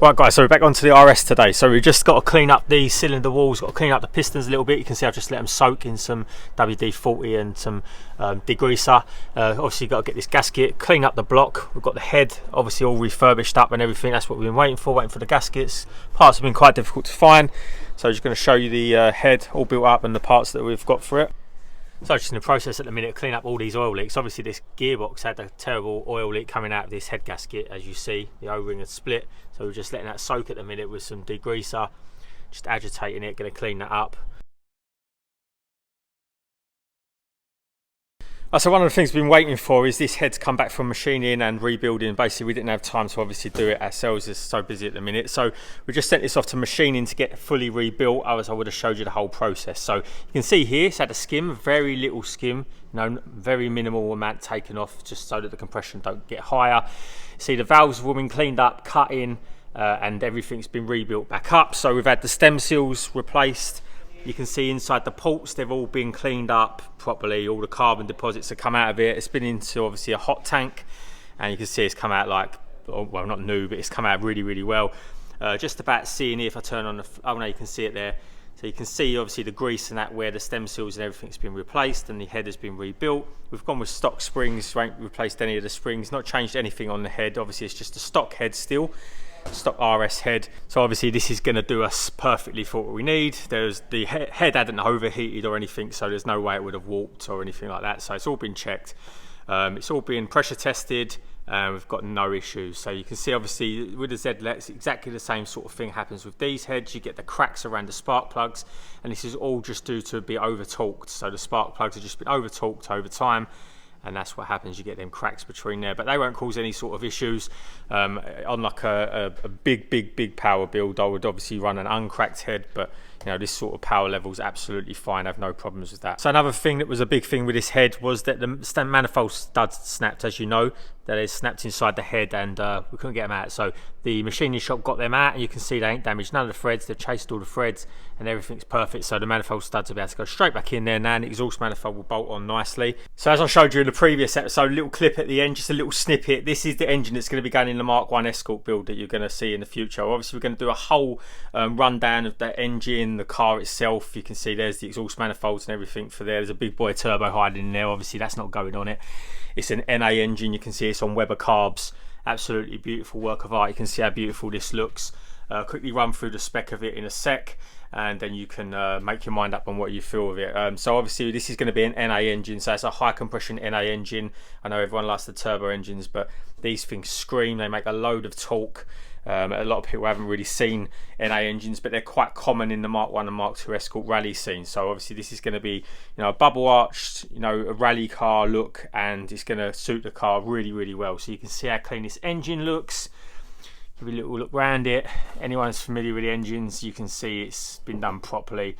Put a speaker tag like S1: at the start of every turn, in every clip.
S1: Right guys, so we're back onto the RS today. So we've just got to clean up the cylinder walls, got to clean up the pistons a little bit. You can see I've just let them soak in some WD-40 and some degreaser. Obviously got to get this gasket, clean up the block. We've got the head obviously all refurbished up and everything. That's what we've been waiting for the gaskets. Parts have been quite difficult to find. So I'm just going to show you the head all built up and the parts that we've got for it. So just in the process at the minute to clean up all these oil leaks. Obviously this gearbox had a terrible oil leak coming out of this head gasket. As you see, the O-ring had split, so we're just letting that soak at the minute with some degreaser, just agitating it, going to clean that up. So one of the things we've been waiting for is this head's come back from machining and rebuilding. Basically we didn't have time to obviously do it ourselves, it's so busy at the minute. So we just sent this off to machining to get fully rebuilt, otherwise I would have showed you the whole process. So you can see here it's had a skim, very little skim, very minimal amount taken off, just so that the compression don't get higher. See the valves have all been cleaned up, cut in, and everything's been rebuilt back up. So we've had the stem seals replaced. You can see inside the ports they've all been cleaned up properly, all the carbon deposits have come out of it. It's been into obviously a hot tank, and you can see it's come out like, well, not new, but it's come out really well. Just about seeing here, if I turn on the, oh no, you can see it there. So you can see obviously the grease and that where the stem seals and everything's been replaced, and the head has been rebuilt. We've gone with stock springs, we ain't replaced any of the springs, not changed anything on the head. Obviously it's just a stock head still, stock RS head. So obviously this is going to do us perfectly for what we need. There's the head hadn't overheated or anything, so there's no way it would have warped or anything like that. So it's all been checked, it's all been pressure tested. We've got no issues. So you can see obviously with the Z-lets exactly the same sort of thing happens with these heads. You get the cracks around the spark plugs, and this is all just due to be over torqued. So the spark plugs have just been over torqued over time, and that's what happens. You get them cracks between there, but they won't cause any sort of issues. On like a big power build, I would obviously run an uncracked head, but you know, this sort of power level is absolutely fine. I have no problems with that. So another thing that was a big thing with this head was that the manifold studs snapped, as you know. That is snapped inside the head, and we couldn't get them out. So the machining shop got them out, and you can see they ain't damaged none of the threads. They've chased all the threads, and everything's perfect. So the manifold studs will be able to go straight back in there now, and the exhaust manifold will bolt on nicely. So as I showed you in the previous episode, a little clip at the end, just a little snippet. This is the engine that's going to be going in the Mk1 Escort build that you're going to see in the future. Obviously we're going to do a whole rundown of the engine, the car itself. You can see there's the exhaust manifolds and everything for there. There's a big boy turbo hiding in there. Obviously that's not going on it. It's an NA engine. You can see it's on Weber carbs. Absolutely beautiful work of art. You can see how beautiful this looks. Quickly run through the spec of it in a sec, and then you can make your mind up on what you feel of it. So obviously this is going to be an NA engine, so it's a high compression NA engine. I know everyone likes the turbo engines, but these things scream. They make a load of torque. A lot of people haven't really seen NA engines, but they're quite common in the Mk1 and Mk2 Escort rally scene. So obviously this is going to be, you know, a bubble arched, you know, a rally car look, and it's going to suit the car really well. So you can see how clean this engine looks. Give you a little look around it. Anyone who's familiar with the engines, you can see it's been done properly.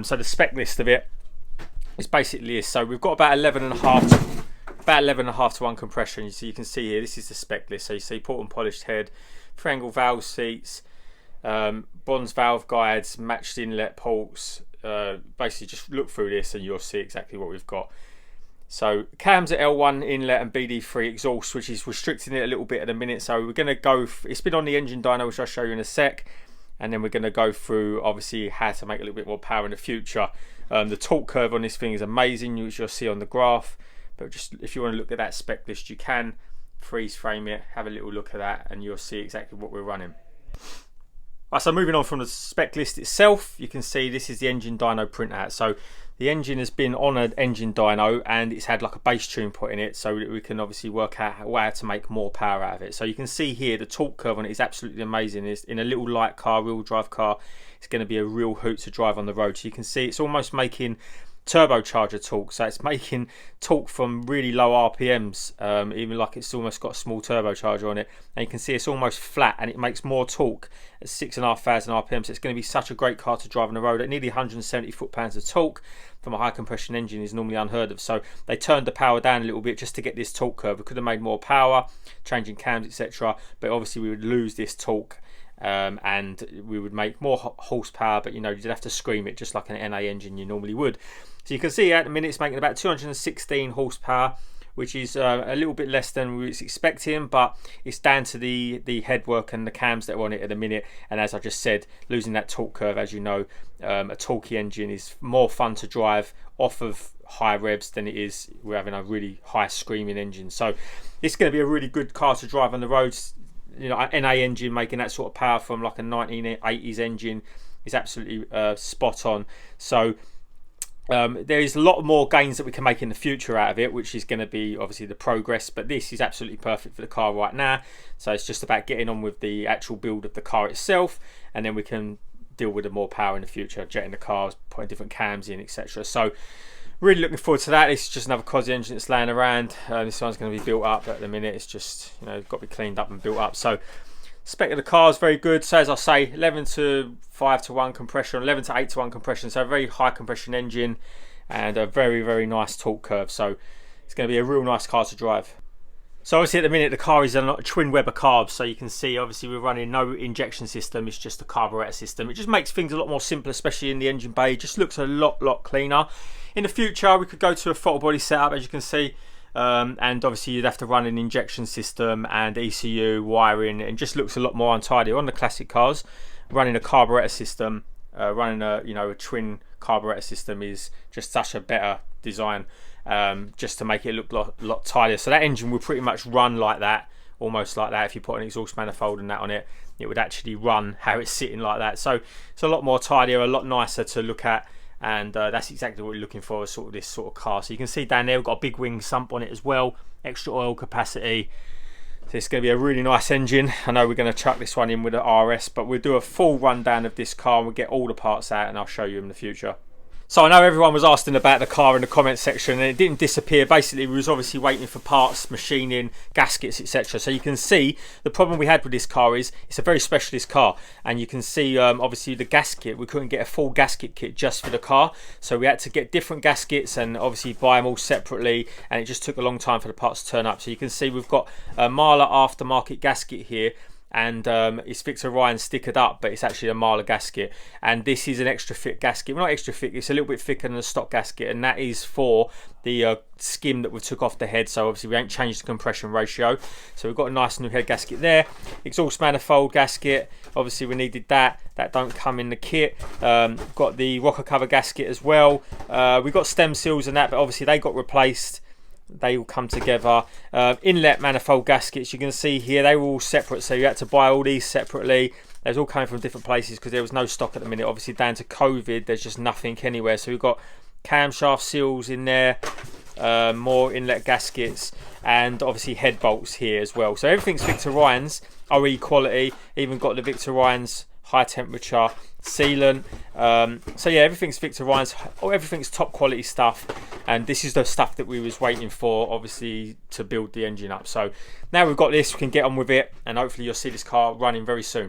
S1: So the spec list of it is basically this. So we've got about 11.5 to 1 compression. So you can see here, this is the spec list. So you see port and polished head, triangle valve seats, bronze valve guides, matched inlet ports. Basically just look through this and you'll see exactly what we've got. So cams at L1 inlet and BD3 exhaust, which is restricting it a little bit at the minute. So we're going to go, it's been on the engine dyno, which I'll show you in a sec, and then we're going to go through obviously how to make a little bit more power in the future. The torque curve on this thing is amazing, which you'll see on the graph, but just if you want to look at that spec list, you can freeze frame it, have a little look at that, and you'll see exactly what we're running. Right, so moving on from the spec list itself, you can see this is the engine dyno printout. So the engine has been on an engine dyno, and it's had like a base tune put in it, so that we can obviously work out how to make more power out of it. So you can see here the torque curve on it is absolutely amazing. It's in a little light car, real drive car, it's going to be a real hoot to drive on the road. So you can see it's almost making turbocharger torque, so it's making torque from really low RPMs, even like it's almost got a small turbocharger on it, and you can see it's almost flat, and it makes more torque at 6,500 RPM. So it's going to be such a great car to drive on the road. At nearly 170 foot-pounds of torque from a high compression engine is normally unheard of. So they turned the power down a little bit just to get this torque curve. We could have made more power, changing cams, etc., but obviously we would lose this torque and we would make more horsepower, but you know, you'd have to scream it just like an NA engine you normally would. So you can see at the minute it's making about 216 horsepower, which is a little bit less than we was expecting, but it's down to the headwork and the cams that are on it at the minute. And as I just said, losing that torque curve, as you know, a torquey engine is more fun to drive off of high revs than it is we're having a really high screaming engine. So it's going to be a really good car to drive on the roads. You know, an NA engine making that sort of power from like a 1980s engine is absolutely spot on. So there is a lot more gains that we can make in the future out of it, which is going to be obviously the progress, but this is absolutely perfect for the car right now. So it's just about getting on with the actual build of the car itself, and then we can deal with the more power in the future, jetting the cars, putting different cams in, etc. So really looking forward to that. This is just another Cos engine that's laying around. This one's going to be built up at the minute. It's just, you know, got to be cleaned up and built up. So spec of the car is very good. So as I say, 11 to 5 to 1 compression, 11 to 8 to 1 compression. So a very high compression engine and a very, very nice torque curve. So it's going to be a real nice car to drive. So obviously at the minute the car is a twin Weber carb, so you can see obviously we're running no injection system, it's just a carburetor system. It just makes things a lot more simple, especially in the engine bay. It just looks a lot cleaner. In the future we could go to a throttle body setup, as you can see, and obviously you'd have to run an injection system and ECU wiring, and just looks a lot more untidy. On the classic cars, running a carburetor system, running a twin carburetor system is just such a better design, just to make it look a lot tidier. So that engine will pretty much run like that, almost like that. If you put an exhaust manifold and that on it, it would actually run how it's sitting like that. So it's a lot more tidier, a lot nicer to look at, and that's exactly what we're looking for, sort of this sort of car. So you can see down there we've got a big wing sump on it as well, extra oil capacity. So it's going to be a really nice engine. I know we're going to chuck this one in with an RS, but we'll do a full rundown of this car and we'll get all the parts out and I'll show you in the future. So I know everyone was asking about the car in the comments section, and it didn't disappear. Basically, we was obviously waiting for parts, machining, gaskets, etc. So you can see the problem we had with this car is it's a very specialist car, and you can see obviously the gasket, we couldn't get a full gasket kit just for the car, so we had to get different gaskets and obviously buy them all separately, and it just took a long time for the parts to turn up. So you can see we've got a Marla aftermarket gasket here, and it's Victor Ryan stickered up, but it's actually a Marla gasket, and this is an extra thick gasket. Well, not extra thick, it's a little bit thicker than a stock gasket, and that is for the skim that we took off the head. So obviously we ain't changed the compression ratio, so we've got a nice new head gasket there. Exhaust manifold gasket, obviously we needed that don't come in the kit. Got the rocker cover gasket as well. We got stem seals and that, but obviously they got replaced. They all come together. Inlet manifold gaskets, you can see here, they were all separate, so you had to buy all these separately. They was all coming from different places because there was no stock at the minute. Obviously down to COVID, there's just nothing anywhere. So we've got camshaft seals in there, more inlet gaskets, and obviously head bolts here as well. So everything's Victor Ryan's, RE quality. Even got the Victor Ryan's high temperature sealant. So yeah, everything's Victor Ryan's, everything's top quality stuff, and this is the stuff that we was waiting for, obviously, to build the engine up. So now we've got this, we can get on with it, and hopefully you'll see this car running very soon.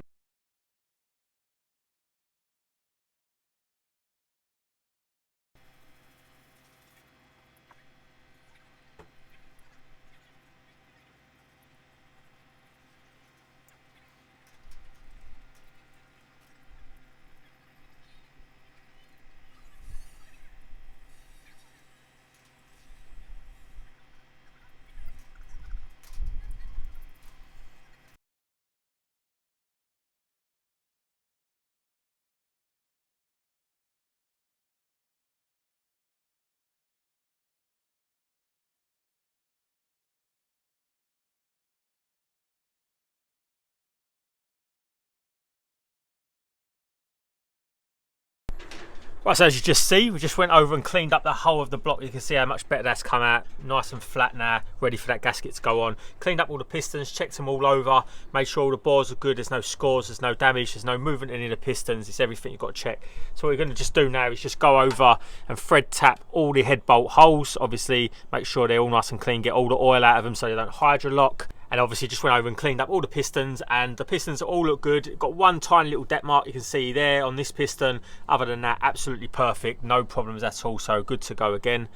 S1: Right, so as you just see, we just went over and cleaned up the whole of the block. You can see how much better that's come out, nice and flat now, ready for that gasket to go on. Cleaned up all the pistons, checked them all over, made sure all the bores are good, there's no scores, there's no damage, there's no movement in any of the pistons, it's everything you've got to check. So what we're going to just do now is just go over and thread tap all the head bolt holes, obviously make sure they're all nice and clean, get all the oil out of them so they don't hydrolock. And obviously just went over and cleaned up all the pistons, and the pistons all look good. Got one tiny little depth mark you can see there on this piston. Other than that, absolutely perfect, no problems at all, so good to go again.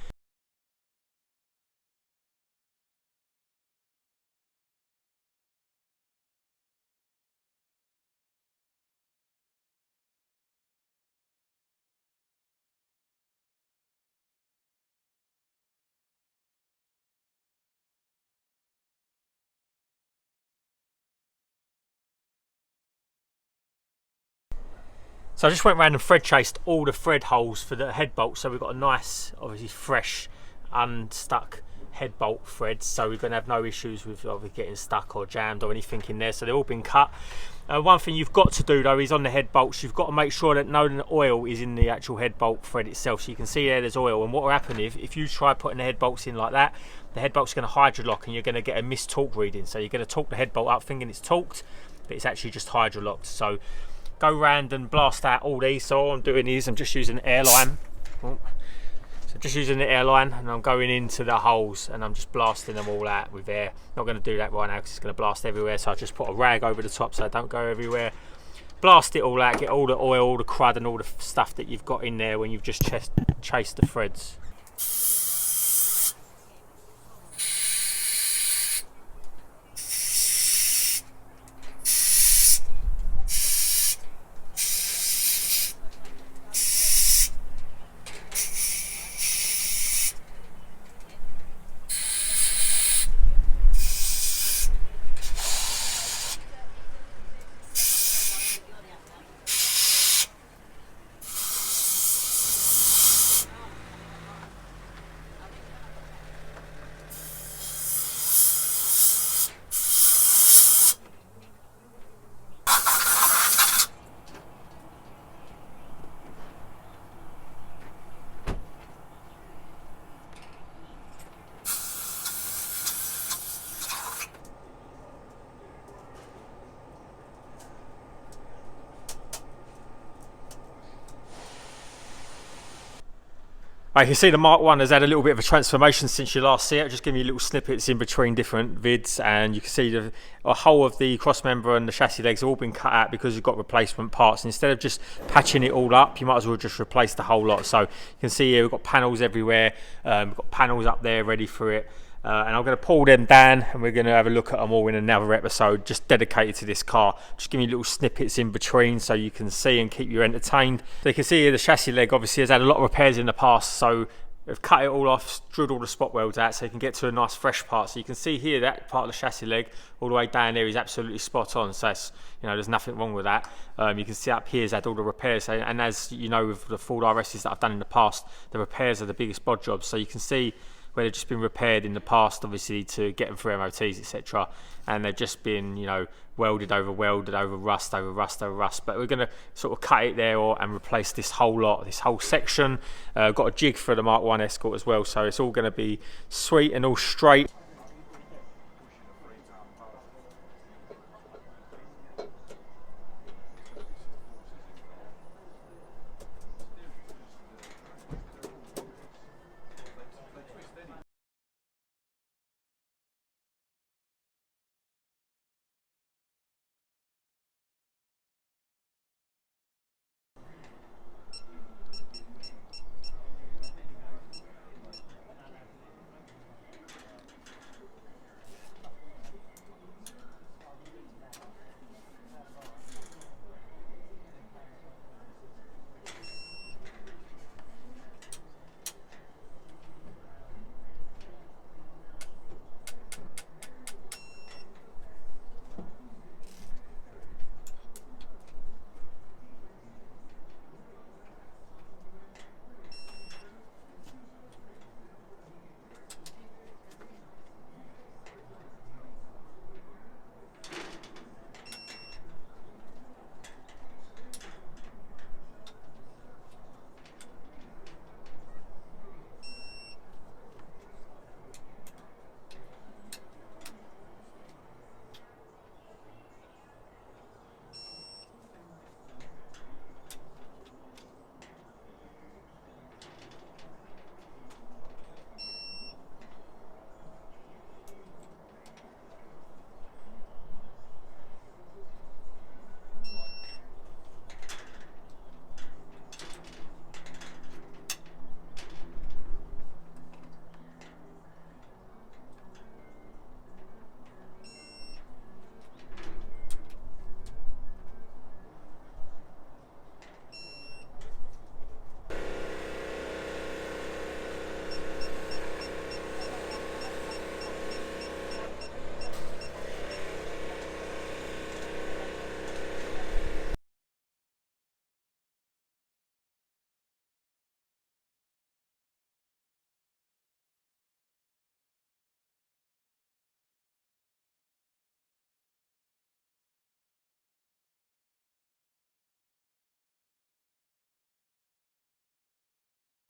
S1: So I just went around and thread chased all the thread holes for the head bolt, so we've got a nice, obviously fresh, unstuck head bolt threads, so we're going to have no issues with getting stuck or jammed or anything in there, so they've all been cut. One thing you've got to do though is on the head bolts, you've got to make sure that no oil is in the actual head bolt thread itself. So you can see there's oil, and what will happen if you try putting the head bolts in like that, the head bolt's going to hydrolock and you're going to get a missed torque reading. So you're going to torque the head bolt up thinking it's torqued, but it's actually just hydrolocked. So go round and blast out all these. So all I'm doing is I'm just using an airline. So just using the airline, and I'm going into the holes and I'm just blasting them all out with air. Not going to do that right now because it's going to blast everywhere, so I just put a rag over the top so I don't go everywhere. Blast it all out, get all the oil, all the crud and all the stuff that you've got in there when you've just chased the threads. You can see the Mark 1 has had a little bit of a transformation since you last see it. Just giving you little snippets in between different vids, and you can see the whole of the cross member and the chassis legs have all been cut out because you've got replacement parts. Instead of just patching it all up, you might as well just replace the whole lot. So you can see here we've got panels everywhere, we've got panels up there ready for it. And I'm going to pull them down and we're going to have a look at them all in another episode just dedicated to this car. Just give you little snippets in between so you can see and keep you entertained. So you can see here the chassis leg obviously has had a lot of repairs in the past, so we've cut it all off, drilled all the spot welds out so you can get to a nice fresh part. So you can see here that part of the chassis leg all the way down there is absolutely spot on, so it's, you know, there's nothing wrong with that. You can see up here has had all the repairs, and as you know with the Ford RSs that I've done in the past, the repairs are the biggest bod jobs. So you can see where they've just been repaired in the past, obviously to get them through MOTs, etc. And they've just been, you know, welded over, rust over rust over rust. But we're going to sort of cut it there and replace this whole lot, this whole section. Got a jig for the Mark 1 Escort as well, so it's all going to be sweet and all straight.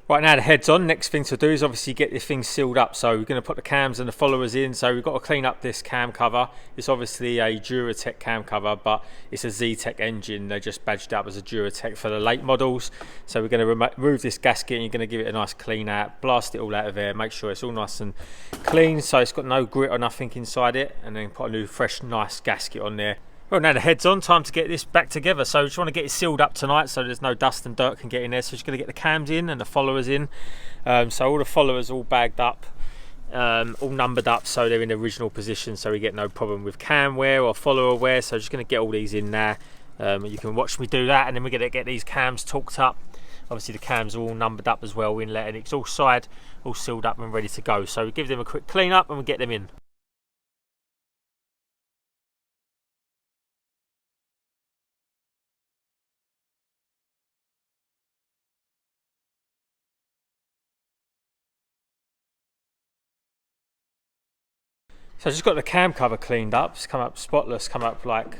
S1: Right, now the head's on. Next thing to do is obviously get this thing sealed up. So we're going to put the cams and the followers in. So we've got to clean up this cam cover. It's obviously a Duratec cam cover, but it's a Z-Tech engine. They just badged up as a Duratec for the late models. So we're going to remove this gasket and you're going to give it a nice clean out, blast it all out of there, make sure it's all nice and clean so it's got no grit or nothing inside it, and then put a new fresh nice gasket on there. Well, now the head's on, time to get this back together. So we just want to get it sealed up tonight so there's no dust and dirt can get in there. So just going to get the cams in and the followers in. So all the followers all bagged up, all numbered up so they're in the original position so we get no problem with cam wear or follower wear. So just going to get all these in now. You can watch me do that, and then we're going to get these cams torqued up. Obviously the cams are all numbered up as well, inlet and exhaust side, all sealed up and ready to go. So we give them a quick clean up and we get them in. So I just got the cam cover cleaned up. It's come up spotless, come up like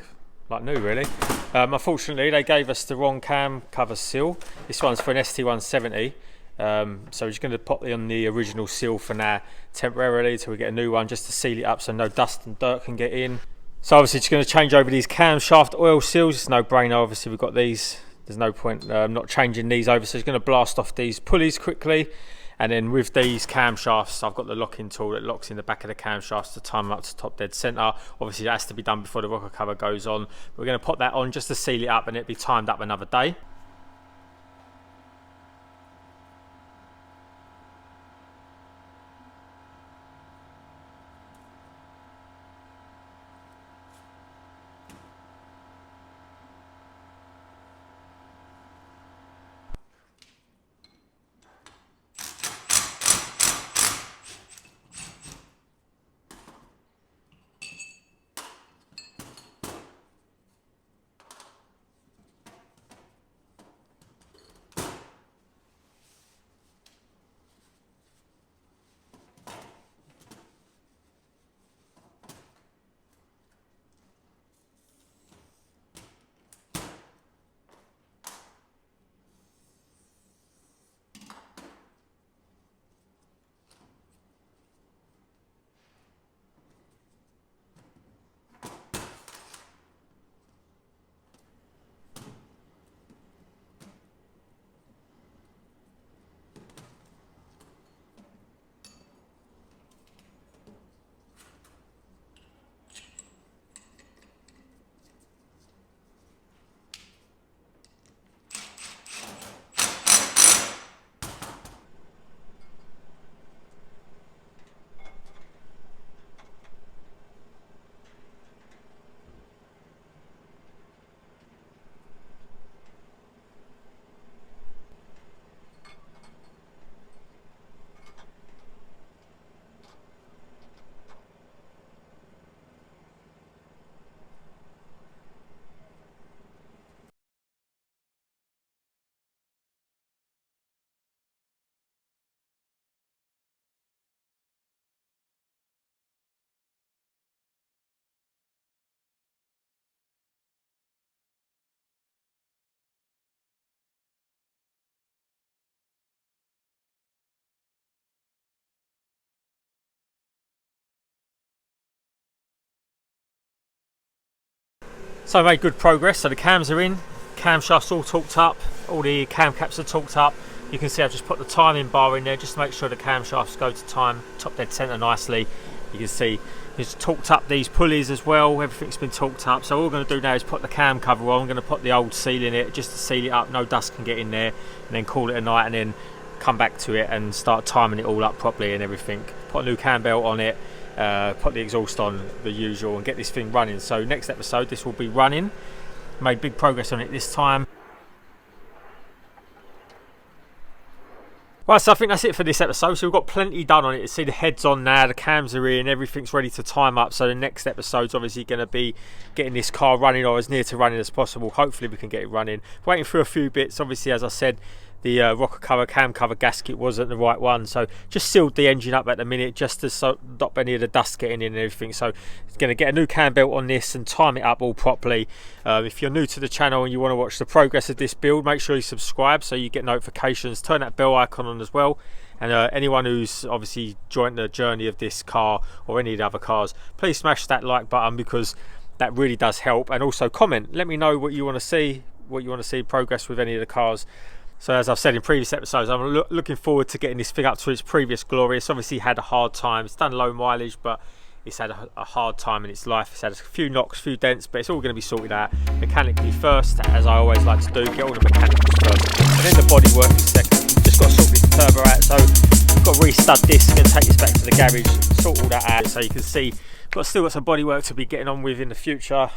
S1: new really. Unfortunately they gave us the wrong cam cover seal. This one's for an ST170. So we're just going to pop on the original seal for now temporarily till we get a new one just to seal it up so no dust and dirt can get in. So obviously just going to change over these Camshaft Oil Seals. It's no brainer, obviously we've got these. There's no point not changing these over. So it's going to blast off these pulleys quickly. And then with these camshafts, I've got the locking tool that locks in the back of the camshafts to time them up to top dead center. Obviously that has to be done before the rocker cover goes on. We're going to put that on just to seal it up and it'll be timed up another day. So I made good progress. So the cams are in, camshafts all torqued up, all the cam caps are torqued up. You can see I've just put the timing bar in there just to make sure the camshafts go to time, top dead center nicely. You can see it's torqued up these pulleys as well, everything's been torqued up. So all we're going to do now is put the cam cover on. I'm going to put the old seal in it just to seal it up, no dust can get in there, and then call it a night and then come back to it and start timing it all up properly and everything. Put a new cam belt on it, put the exhaust on the usual and get this thing running. So next episode this will be running. Made big progress on it this time. Right, so I think that's it for this episode. So we've got plenty done on it. You see the head's on now, the cams are in, everything's ready to time up. So the next episode's obviously going to be getting this car running or as near to running as possible. Hopefully we can get it running. Waiting for a few bits. Obviously, as I said, the rocker cover, cam cover gasket wasn't the right one, so just sealed the engine up at the minute just to stop any of the dust getting in and everything. So it's going to get a new cam belt on this and time it up all properly. If you're new to the channel and you want to watch the progress of this build, make sure you subscribe so you get notifications. Turn that bell icon on as well. And anyone who's obviously joined the journey of this car or any of the other cars, please smash that like button, because that really does help. And also comment, let me know what you want to see, progress with any of the cars. So as I've said in previous episodes, I'm looking forward to getting this thing up to its previous glory. It's obviously had a hard time. It's done low mileage, but it's had a hard time in its life. It's had a few knocks, a few dents, but it's all going to be sorted out mechanically first, as I always like to do. Get all the mechanicals first, and then the bodywork is second. Just got to sort this turbo out, so I've got to re-stud this and take this back to the garage, sort all that out, so you can see still got some bodywork to be getting on with in the future.